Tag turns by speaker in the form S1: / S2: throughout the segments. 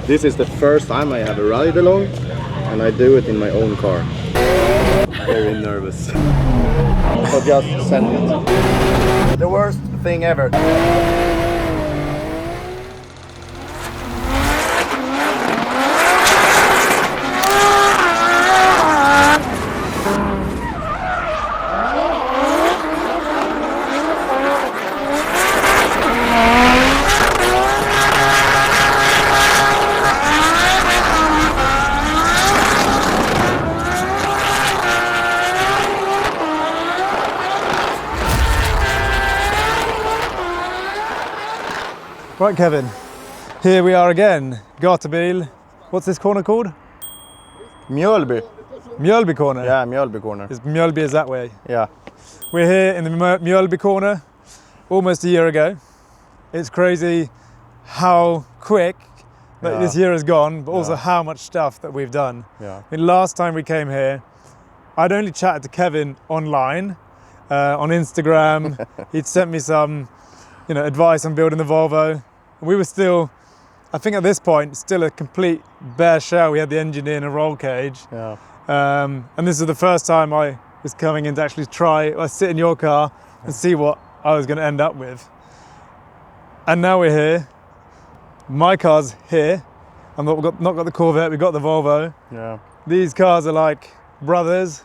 S1: This is the first time I have a ride along, and I do it in my own car. Very nervous. So just send it. The worst thing ever.
S2: Right, Kevin, here we are again, Gatebil. What's this corner called?
S1: Mjölby.
S2: Mjölby corner?
S1: Yeah, Mjölby corner.
S2: Mjölby is that way?
S1: Yeah.
S2: We're here in the Mjölby corner almost a year ago. It's crazy how quick that this year has gone, but also how much stuff that we've done.
S1: Yeah.
S2: I mean, last time we came here, I'd only chatted to Kevin online, on Instagram. He'd sent me some advice on building the Volvo. We were still, I think at this point, still a complete bare shell. We had the engine in a roll cage.
S1: Yeah.
S2: And this is the first time I was coming in to actually sit in your car and see what I was going to end up with. And now we're here. My car's here. I've not got the Corvette, we've got the Volvo.
S1: Yeah.
S2: These cars are like brothers.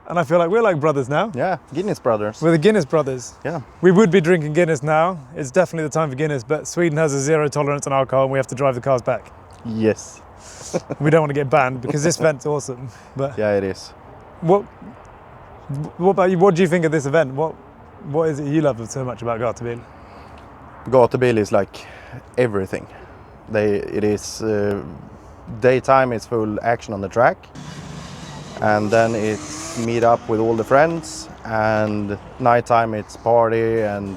S2: And I feel like we're like brothers now.
S1: Yeah, Guinness brothers.
S2: We're the Guinness brothers.
S1: Yeah.
S2: We would be drinking Guinness now. It's definitely the time for Guinness, but Sweden has a zero tolerance on alcohol and we have to drive the cars back.
S1: Yes.
S2: We don't want to get banned because this event's awesome. But
S1: yeah, it is.
S2: What about you? What do you think of this event? What is it you love so much about Gatebil?
S1: Gatebil is like everything. It is daytime, it's full action on the track. And then it's meet up with all the friends, and nighttime it's party, and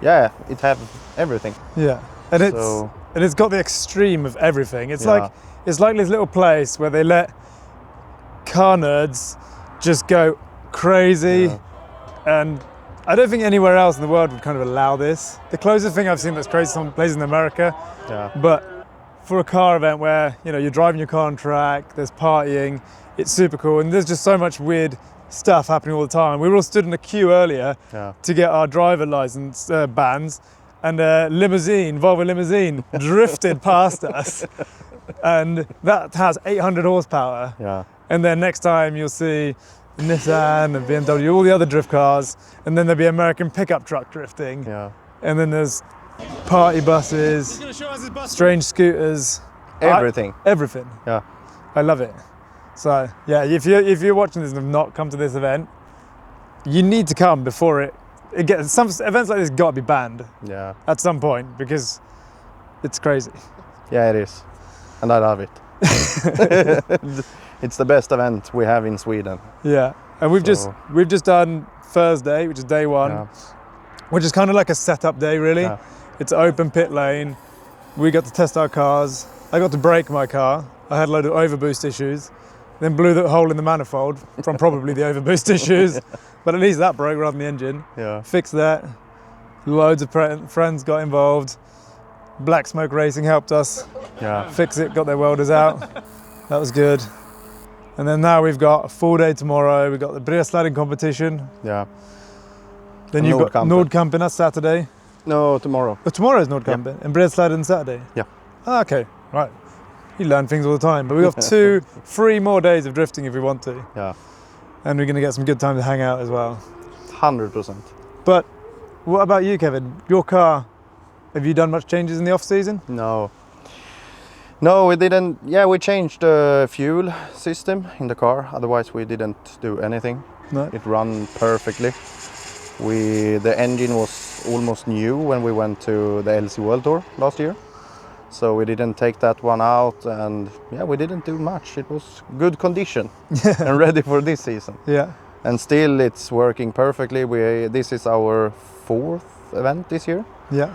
S1: yeah, it have everything.
S2: Yeah, and it's got the extreme of everything. It's like this little place where they let car nerds just go crazy, and I don't think anywhere else in the world would kind of allow this. The closest thing I've seen that's crazy is some places in America, but for a car event where you're driving your car on track, there's partying. It's super cool, and there's just so much weird stuff happening all the time. We were all stood in a queue earlier to get our driver license bands, and a Volvo limousine drifted past us, and that has 800 horsepower.
S1: Yeah.
S2: And then next time you'll see Nissan and BMW, all the other drift cars, and then there'll be American pickup truck drifting.
S1: Yeah.
S2: And then there's party buses, strange scooters.
S1: Everything.
S2: Everything.
S1: Yeah.
S2: I love it. So yeah, if you're watching this and have not come to this event, you need to come before it gets. Some events like this got to be banned.
S1: Yeah.
S2: At some point, because it's crazy.
S1: Yeah, it is, and I love it. It's the best event we have in Sweden.
S2: Yeah, and we've just done Thursday, which is day one, which is kind of like a setup day, really. Yeah. It's an open pit lane. We got to test our cars. I got to brake my car. I had a load of overboost issues. Then blew the hole in the manifold from probably the overboost issues, but at least that broke rather than the engine.
S1: Yeah.
S2: Fixed that. Loads of friends got involved. Black Smoke Racing helped us fix it, got their welders out. That was good. And then now we've got a full day tomorrow. We've got the bredsladding competition.
S1: Yeah.
S2: Then you've got Nordkampen, that's Saturday.
S1: No, tomorrow.
S2: Oh, tomorrow is Nordkampen, and bredsladding Saturday?
S1: Yeah.
S2: Ah, okay, right. You learn things all the time, but we've got 3 more days of drifting if we want to.
S1: Yeah.
S2: And we're going to get some good time to hang out as well.
S1: 100%.
S2: But what about you, Kevin? Your car, have you done much changes in the off season?
S1: No. No, we didn't. Yeah, we changed the fuel system in the car. Otherwise, we didn't do anything.
S2: No.
S1: It ran perfectly. The engine was almost new when we went to the LC World Tour last year. So we didn't take that one out, and yeah, we didn't do much. It was good condition and ready for this season. Yeah. And still it's working perfectly. This is our 4th event this year. Yeah.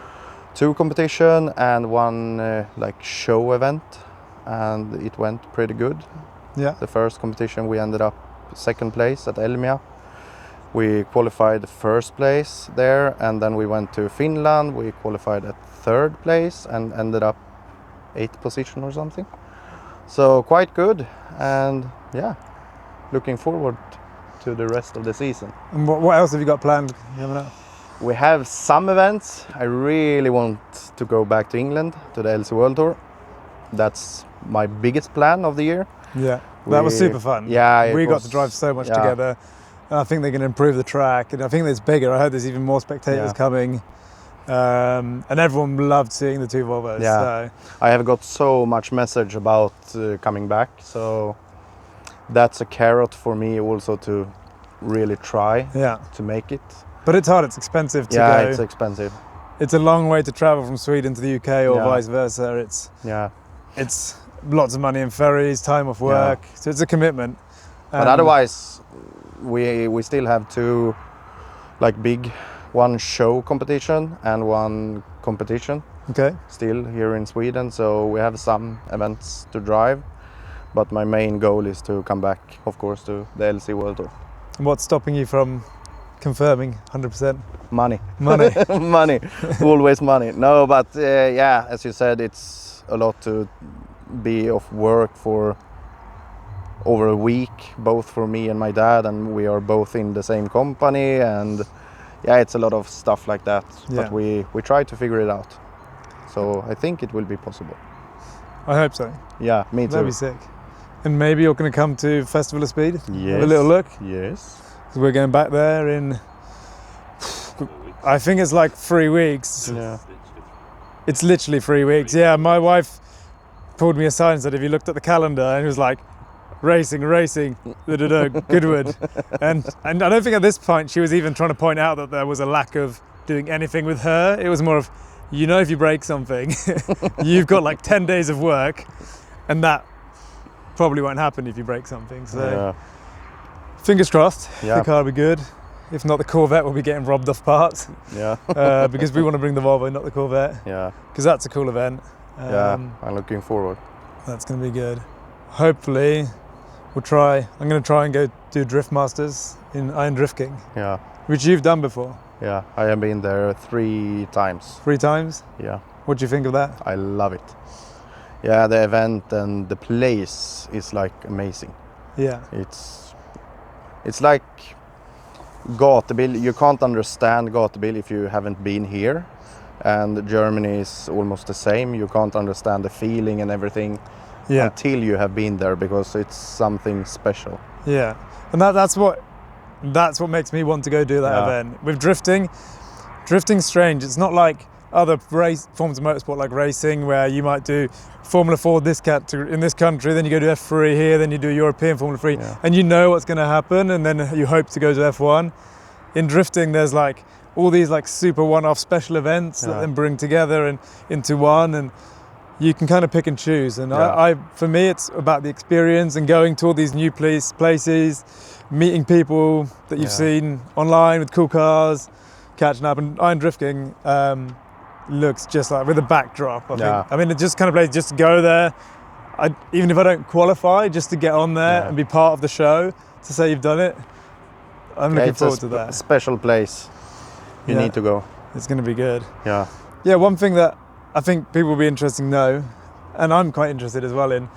S1: 2 competition and 1 show event, and it went pretty good. Yeah. The first competition we ended up 2nd place at Elmia. We qualified 1st place there, and then we went to Finland. We qualified at 3rd place and ended up 8th position or something. So quite good, and yeah, looking forward to the rest of the season.
S2: And what else have you got planned coming up?
S1: We have some events. I really want to go back to England to the LC World Tour. That's my biggest plan of the year.
S2: Yeah, that was super fun.
S1: Yeah,
S2: we got to drive so much together. And I think they're going to improve the track, and I think it's bigger. I heard there's even more spectators coming, and everyone loved seeing the 2 Volvos.
S1: Yeah,
S2: so.
S1: I have got so much message about coming back, so that's a carrot for me also to really try to make it.
S2: But it's hard, it's expensive to go.
S1: Yeah, it's expensive.
S2: It's a long way to travel from Sweden to the UK or vice versa. It's lots of money in ferries, time off work, so it's a commitment.
S1: But otherwise, we still have 2 like big, one show competition and one competition.
S2: Okay.
S1: Still here in Sweden, so we have some events to drive. But my main goal is to come back, of course, to the LC World Tour.
S2: And what's stopping you from confirming 100%?
S1: Money.
S2: Money.
S1: Money. Always money. No, but yeah, as you said, it's a lot to be off work for over a week, both for me and my dad, and we are both in the same company, and yeah, it's a lot of stuff like that. But we try to figure it out. So I think it will be possible.
S2: I hope so.
S1: Yeah, me too.
S2: That'd be sick. And maybe you're going to come to Festival of Speed?
S1: Yes.
S2: Have a little look?
S1: Yes.
S2: So we're going back there in, I think it's like 3 weeks.
S1: Yeah.
S2: It's literally 3 weeks. Yeah, my wife pulled me aside and said, have you looked at the calendar? And it was like, racing, Goodwood. And I don't think at this point she was even trying to point out that there was a lack of doing anything with her. It was more of, you know, if you break something, you've got like 10 days of work, and that probably won't happen if you break something. So fingers crossed, the car will be good. If not, the Corvette will be getting robbed off parts.
S1: Yeah.
S2: Because we want to bring the Volvo, not the Corvette.
S1: Yeah.
S2: Because that's a cool event.
S1: I'm looking forward.
S2: That's going to be good. Hopefully, I'm going to try and go do Drift Masters in Iron Drift King.
S1: Yeah.
S2: Which you've done before.
S1: Yeah, I have been there 3 times.
S2: 3 times?
S1: Yeah.
S2: What do you think of that?
S1: I love it. Yeah, the event and the place is like amazing.
S2: Yeah.
S1: It's like Gatebil. You can't understand Gatebil if you haven't been here. And Germany is almost the same. You can't understand the feeling and everything until you have been there, because it's something special.
S2: Yeah, and that's what makes me want to go do that event. With drifting's strange. It's not like other forms of motorsport, like racing, where you might do Formula 4 in this country, then you go to F3 here, then you do European Formula 3, and you know what's going to happen, and then you hope to go to F1. In drifting, there's like all these like super one-off special events that then bring together and into one, and you can kind of pick and choose. And for me, it's about the experience and going to all these new places, meeting people that you've seen online with cool cars, catching up. And Iron Drifting looks just like, with a backdrop, I think. I mean, it's just kind of place just to go there, even if I don't qualify, just to get on there and be part of the show, to say you've done it. I'm looking forward to that.
S1: It's a special place. You need to go.
S2: It's going to be good.
S1: Yeah.
S2: Yeah, one thing that I think people will be interested to know, and I'm quite interested as well in,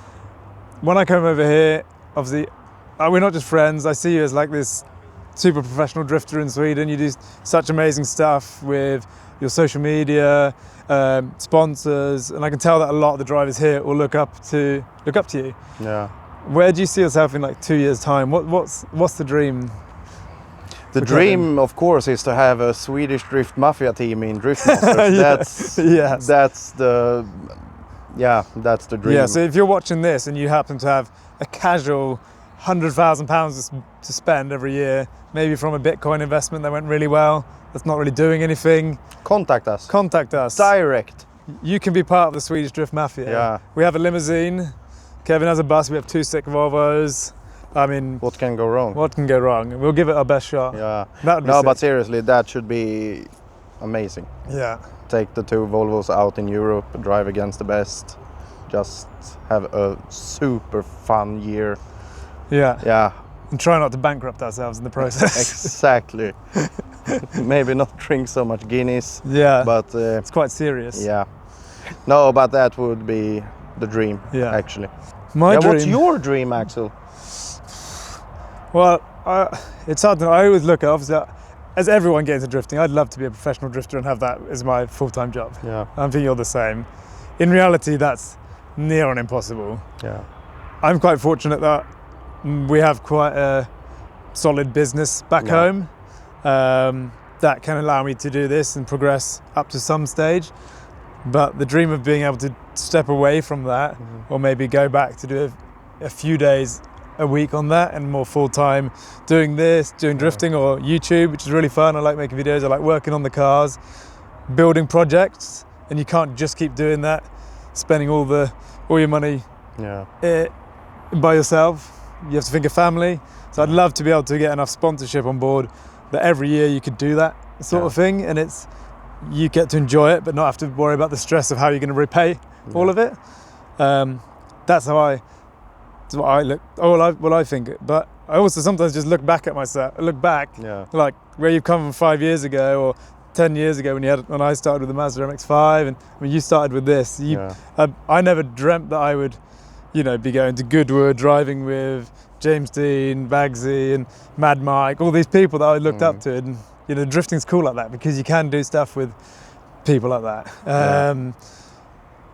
S2: when I come over here, obviously, we're not just friends. I see you as like this super professional drifter in Sweden. You do such amazing stuff with your social media, sponsors, and I can tell that a lot of the drivers here will look up to you.
S1: Yeah.
S2: Where do you see yourself in like 2 years' time? What's the dream?
S1: The dream, of course, is to have a Swedish Drift Mafia team in Drift Masters. That's the dream.
S2: Yeah, so if you're watching this and you happen to have a casual £100,000 to spend every year, maybe from a Bitcoin investment that went really well, that's not really doing anything,
S1: contact us. Direct.
S2: You can be part of the Swedish Drift Mafia.
S1: Yeah.
S2: We have a limousine. Kevin has a bus. We have 2 sick Volvos. I mean,
S1: what can go wrong?
S2: What can go wrong? We'll give it our best shot.
S1: Yeah.
S2: No,
S1: but seriously, that should be amazing.
S2: Yeah.
S1: Take the 2 Volvos out in Europe, drive against the best, just have a super fun year.
S2: Yeah.
S1: Yeah.
S2: And try not to bankrupt ourselves in the process.
S1: Exactly. Maybe not drink so much Guinness.
S2: Yeah.
S1: But
S2: it's quite serious.
S1: Yeah. No, but that would be the dream,
S2: Yeah.
S1: actually.
S2: My dream.
S1: What's your dream, Axel?
S2: Well, it's hard to know. I always look at, obviously, as everyone gets into drifting, I'd love to be a professional drifter and have that as my full-time job.
S1: Yeah.
S2: I think you're the same. In reality, that's near on impossible.
S1: Yeah.
S2: I'm quite fortunate that we have quite a solid business back home that can allow me to do this and progress up to some stage. But the dream of being able to step away from that, or maybe go back to do a few days a week on that and more full-time doing this, doing drifting or YouTube, which is really fun. I like making videos, I like working on the cars, building projects, and you can't just keep doing that, spending all your money by yourself. You have to think of family. So I'd love to be able to get enough sponsorship on board that every year you could do that sort of thing, and you get to enjoy it but not have to worry about the stress of how you're going to repay all of it. That's what I think. But I also sometimes just look back at myself, like where you've come from 5 years ago or 10 years ago when I started with the Mazda MX-5, and when you started with this. I never dreamt that I would, be going to Goodwood, driving with James Dean, Bagsy and Mad Mike, all these people that I looked up to. And drifting's cool like that because you can do stuff with people like that.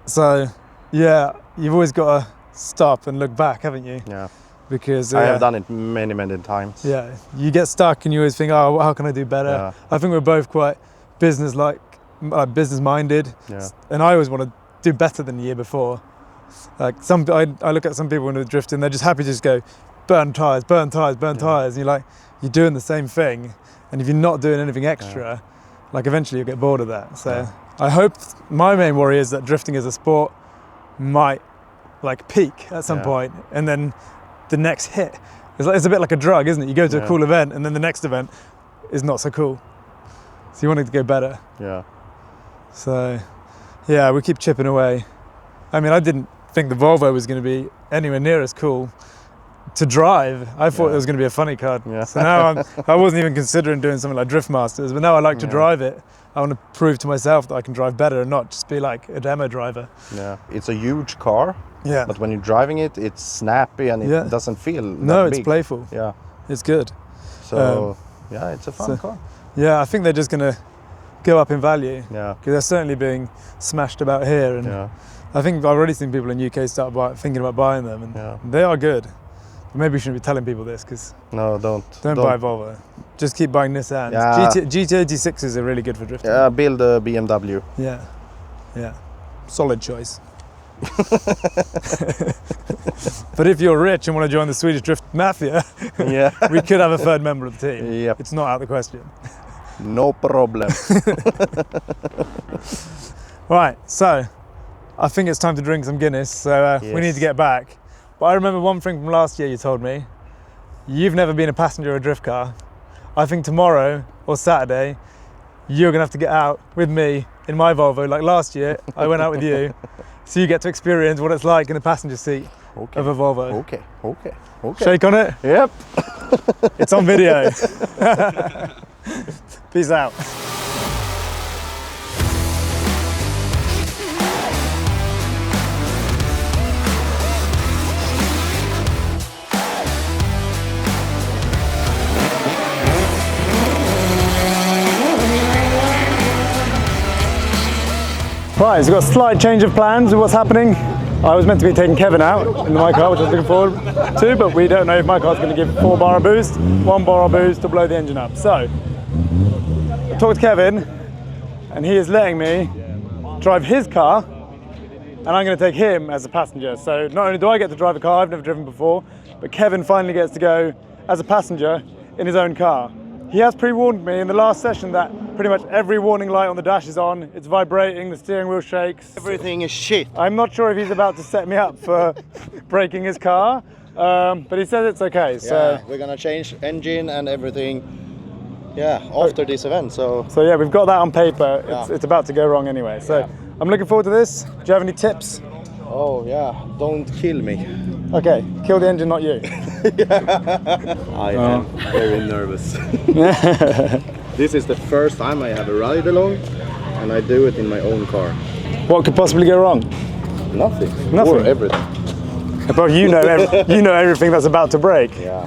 S2: So you've always got to stop and look back, haven't you?
S1: Yeah.
S2: Because
S1: I have done it many times.
S2: Yeah, you get stuck and you always think, oh, how can I do better?
S1: Yeah.
S2: I think we're both quite business-minded, and I always want to do better than the year before. Like I look at some people when they're drifting, they're just happy to just go burn tires, and you're doing the same thing, and if you're not doing anything extra, like eventually you'll get bored of that. So I hope, my main worry is that drifting as a sport might peak at some point, and then the next hit, it's a bit like a drug, isn't it? You go to a cool event and then the next event is not so cool. So you want it to go better. Yeah. So we keep chipping away. I mean, I didn't think the Volvo was going to be anywhere near as cool to drive. I thought it was going to be a funny car. Yeah. So now I wasn't even considering doing something like Drift Masters, but now I like to drive it. I want to prove to myself that I can drive better and not just be like a demo driver. Yeah.
S1: It's a huge car. Yeah. But when you're driving it, it's snappy and it doesn't feel that
S2: it's
S1: big.
S2: Playful.
S1: Yeah.
S2: It's good.
S1: So it's a fun car.
S2: Yeah, I think they're just going to go up in value.
S1: Yeah.
S2: Because they're certainly being smashed about here, and I think I've already seen people in the UK start thinking about buying them, and they are good. But maybe we shouldn't be telling people this, because
S1: don't
S2: buy Volvo. Just keep buying Nissans. Yeah. GT86s are really good for drifting.
S1: Yeah, build a BMW.
S2: Yeah, solid choice. But if you're rich and want to join the Swedish Drift Mafia, we could have a third member of the team.
S1: Yep.
S2: It's not out of the question.
S1: No problem.
S2: Right, so I think it's time to drink some Guinness, so we need to get back. But I remember one thing from last year you told me. You've never been a passenger of a drift car. I think tomorrow or Saturday, you're going to have to get out with me in my Volvo. Like last year, I went out with you. So you get to experience what it's like in the passenger seat of a Volvo.
S1: Okay.
S2: Shake on it?
S1: Yep.
S2: It's on video. Peace out. Right, so we've got a slight change of plans with what's happening. I was meant to be taking Kevin out in my car, which I was looking forward to, but we don't know if my car's going to give 4 bar of boost, 1 bar of boost to blow the engine up. So, I talked to Kevin, and he is letting me drive his car, and I'm going to take him as a passenger. So not only do I get to drive a car I've never driven before, but Kevin finally gets to go as a passenger in his own car. He has pre-warned me in the last session that pretty much every warning light on the dash is on, it's vibrating, the steering wheel shakes.
S1: Everything is shit.
S2: I'm not sure if he's about to set me up for breaking his car, but he says it's okay. So
S1: we're gonna change engine and everything after this event. So
S2: yeah, we've got that on paper. It's about to go wrong anyway. So I'm looking forward to this. Do you have any tips?
S1: Oh yeah, don't kill me.
S2: Okay, kill the engine, not you.
S1: I am very nervous. This is the first time I have a ride along, and I do it in my own car.
S2: What could possibly go wrong?
S1: Nothing.
S2: Nothing.
S1: Or everything.
S2: But you know everything that's about to break.
S1: Yeah.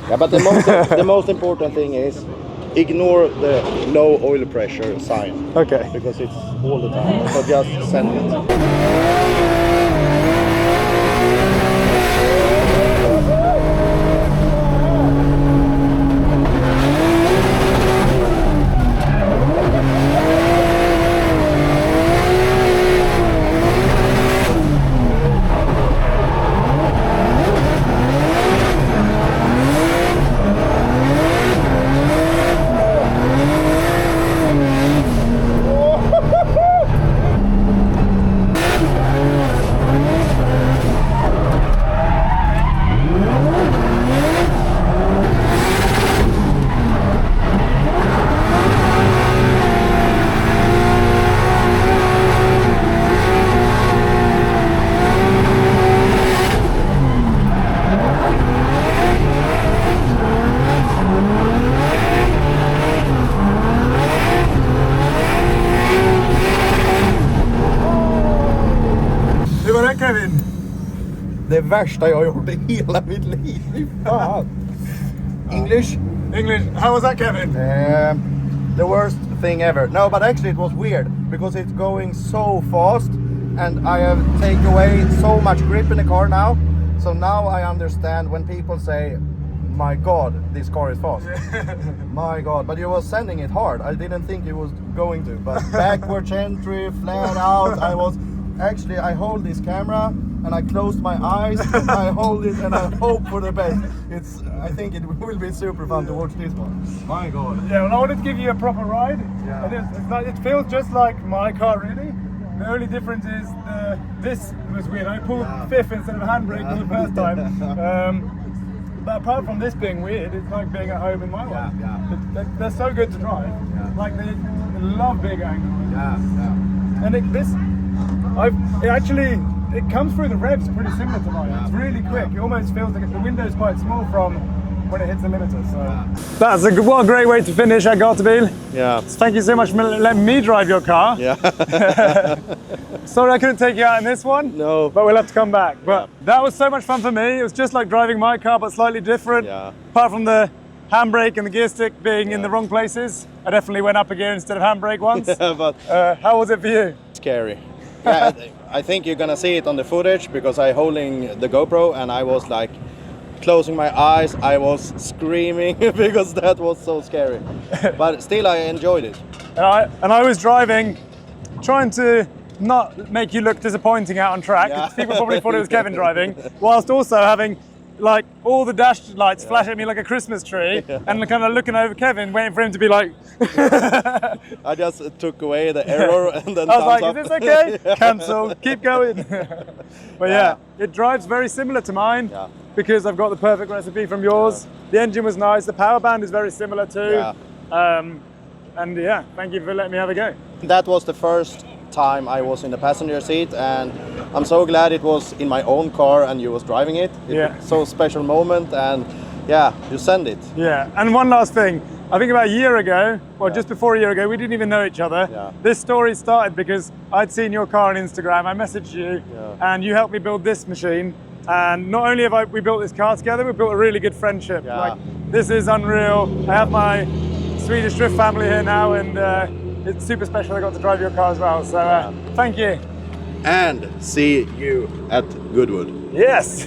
S1: Yeah, but the most important thing is ignore the low oil pressure sign.
S2: Okay.
S1: Because it's all the time. So just send it.
S2: Kevin?
S1: Det värsta jag gjort i hela mitt liv. Fan. English?
S2: English. How was that, Kevin?
S1: The worst thing ever. No, but actually it was weird because it's going so fast and I have taken away so much grip in the car now. So now I understand when people say, my God, this car is fast. My God, but you was sending it hard. I didn't think it was going to, but backwards entry, flat out. I hold this camera and I closed my eyes and I hold it and I hope for the best. I think it will be super fun to watch this one. My God.
S2: Yeah, well, I wanted to give you a proper ride.
S1: Yeah.
S2: It feels just like my car, really. The only difference is this was weird. I pulled fifth instead of handbrake for the first time. But apart from this being weird, it's like being at home in my one.
S1: Yeah.
S2: They're so good to drive.
S1: Yeah.
S2: Like they love big angles.
S1: Yeah.
S2: And it comes through the revs pretty similar to mine. It's really quick. It almost feels like the window's quite small from when it hits the limiter. So what a great way to finish at Gatebil.
S1: Yeah.
S2: Thank you so much for letting me drive your car.
S1: Yeah.
S2: Sorry I couldn't take you out in this one.
S1: No.
S2: But we'll have to come back. But that was so much fun for me. It was just like driving my car, but slightly different.
S1: Yeah.
S2: Apart from the handbrake and the gear stick being in the wrong places. I definitely went up a gear instead of handbrake once.
S1: But
S2: how was it for you?
S1: Scary. Yeah, I think you're gonna see it on the footage because I'm holding the GoPro and I was like closing my eyes. I was screaming because that was so scary. But still, I enjoyed it.
S2: And I was driving, trying to not make you look disappointing out on track.
S1: Yeah.
S2: People probably thought it was Kevin driving, whilst also having like all the dash lights flash at me like a Christmas tree, and kind of looking over Kevin, waiting for him to be like.
S1: I just took away the error and then
S2: I was like,
S1: up.
S2: is this okay? Cancel, keep going. But yeah, it drives very similar to mine because I've got the perfect recipe from yours. The engine was nice, the power band is very similar too. And yeah, thank you for letting me have a go.
S1: That was the first time I was in the passenger seat and I'm so glad it was in my own car and you was driving it. It was so special moment and yeah, you send it.
S2: Yeah, and one last thing. I think about a year ago, well just before a year ago, we didn't even know each other. This story started because I'd seen your car on Instagram, I messaged you and you helped me build this machine. And not only have we built this car together, we built a really good friendship. Like, this is unreal. I have my Swedish Drift family here now and it's super special I got to drive your car as well. So thank you.
S1: And see you at Goodwood.
S2: Yes.